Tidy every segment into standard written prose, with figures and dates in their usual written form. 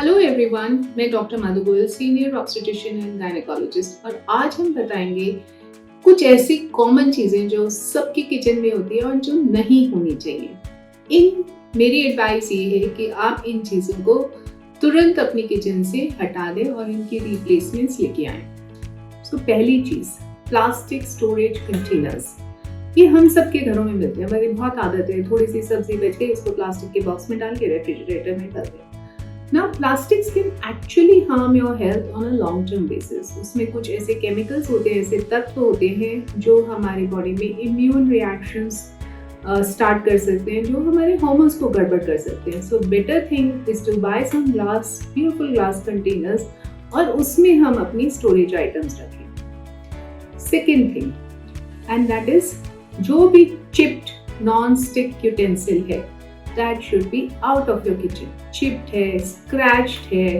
Hello everyone, मैं doctor Madhu Goyal, senior obstetrician and gynaecologist और आज हम बताएंगे कुछ ऐसी कॉमन चीज़ें जो सबकी किचन में होती है और जो नहीं होनी चाहिए। मेरी एडवाइस ये है कि आप इन चीज़ों को तुरंत अपनी किचन से हटा दें और इनकी रिप्लेसमेंट्स लेके आएं। पहली चीज़, प्लास्टिक स्टोरेज कंटेनर्स। ये हम सबके घरों में मिलते हैं, हमारी बहुत आदत है थोड़ी सी सब्जी बच गई इसको प्लास्टिक के बॉक्स में डाल के रेफ्रिजरेटर में डाल दें। Now, plastics can actually harm your health on a long-term basis. उसमें कुछ ऐसे केमिकल्स होते हैं, ऐसे तत्व होते हैं जो हमारी बॉडी में इम्यून रिएक्शंस स्टार्ट कर सकते हैं, जो हमारे हार्मोन्स को गड़बड़ कर सकते हैं। So better thing is to buy some glass, beautiful glass containers और उसमें हम अपनी स्टोरेज आइटम्स रखें। Second thing, and that is जो भी चिप्ड नॉन स्टिक यूटेंसिल है, that should be out of your kitchen. Chipped है, scratched है,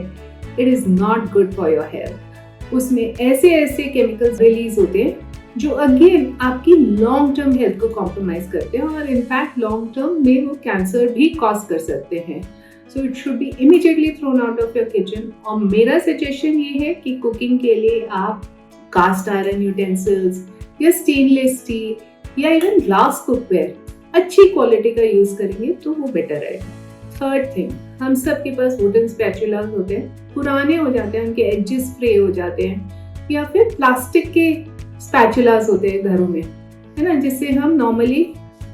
it is not good for your health. उसमें ऐसे केमिकल्स रिलीज होते हैं जो अगेन आपकी लॉन्ग टर्म हेल्थ को कॉम्प्रोमाइज करते हैं और इनफैक्ट लॉन्ग टर्म में वो कैंसर भी कॉज कर सकते हैं। So it should be immediately thrown out of your kitchen. और मेरा सजेशन ये है कि कुकिंग के लिए आप कास्ट आयरन यूटेंसिल्स या स्टेनलेस स्टील या इवन ग्लास कुकवेयर अच्छी क्वालिटी का यूज करेंगे तो वो बेटर रहेगा। थर्ड थिंग, हम सब के पास वुडन स्पैचुलास होते हैं, पुराने हो जाते हैं, उनके एजेस फ्रे हो जाते हैं, या फिर प्लास्टिक के स्पैचुलास होते हैं घरों में, है ना, जिससे हम नॉर्मली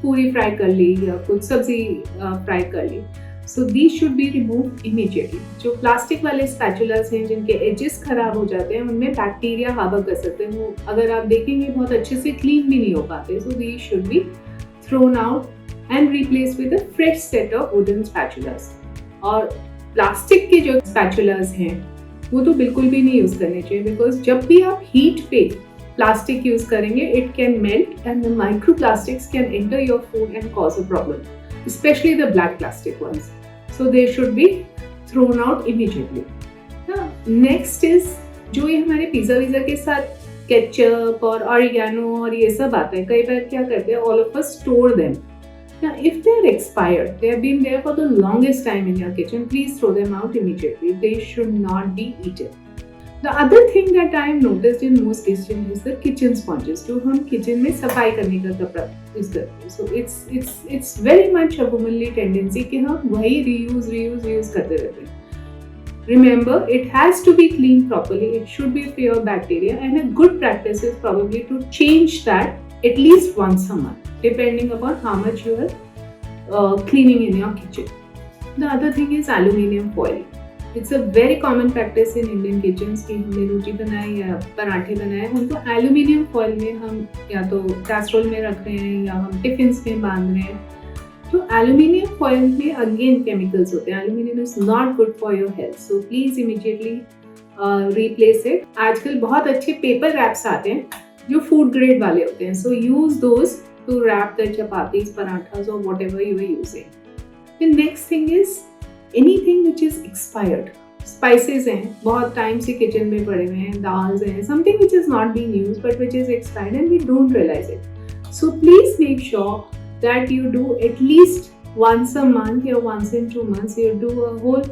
पूरी फ्राई कर ली या कुछ सब्जी फ्राई कर ली। So these should be remove immediately. जो प्लास्टिक वाले स्पैचुलास हैं जिनके एजेस खराब हो जाते हैं, उनमें बैक्टीरिया हार्बर कर सकते हैं, वो अगर आप देखेंगे बहुत अच्छे से क्लीन भी नहीं हो पाते। सो these should B thrown out and replaced with a fresh set of wooden spatulas. और प्लास्टिक के जो spatulas हैं वो तो बिल्कुल भी नहीं यूज करने चाहिए, बिकॉज जब भी आप हीट पे प्लास्टिक यूज करेंगे it can melt and the microplastics can enter your food and cause a problem, specially the black plastic ones. So they should be thrown out immediately. Next is जो ये हमारे pizza visa के साथ ketchup और oregano और ये सब आता है, कई बार क्या करते हैं, all of us store them. Now, if they are expired, they have been there for the longest time in your kitchen, please throw them out immediately. They should not be eaten. The other thing that I have noticed in most kitchens is the kitchen sponges, जो हम kitchen में सफाई करने का कपड़ा use करते हैं। So it's very much a womanly tendency कि हम वही reuse करते रहते हैं। Remember, it has to be cleaned properly. It should be free of bacteria, and a good practice is probably to change that at least once a month, depending upon how much you are cleaning in your kitchen. The other thing is aluminium foil. It's a very common practice in Indian kitchens कि हमने रोटी बनाए या पराठे बनाए, उनको aluminium foil में हम या तो कैसरोल में रख रहे हैं या हम टिफिन्स में बांध रहे हैं। तो एल्यूमिनियम फॉइल में अगेन केमिकल्स होते हैं। Aluminium is not good for your health, so please immediately replace it. आजकल बहुत अच्छे पेपर रैप्स आते हैं जो फूड ग्रेड वाले होते हैं, so use those to wrap the chapatis, parathas और whatever you are using. The next thing is anything which is expired. Spices हैं, बहुत टाइम से किचन में पड़े हुए हैं, दाल्स हैं, something which is not being used but which is expired and we don't realise it. So please make sure that you do at least once a month or once in 2 months, you do a whole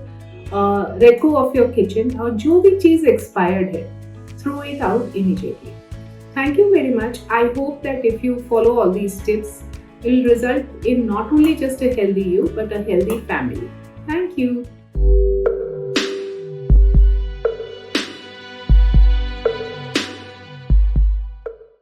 reco of your kitchen और जो भी चीज़ expired है, throw it out immediately. Thank you very much. I hope that if you follow all these tips, it will result in not only just a healthy you, but a healthy family. Thank you.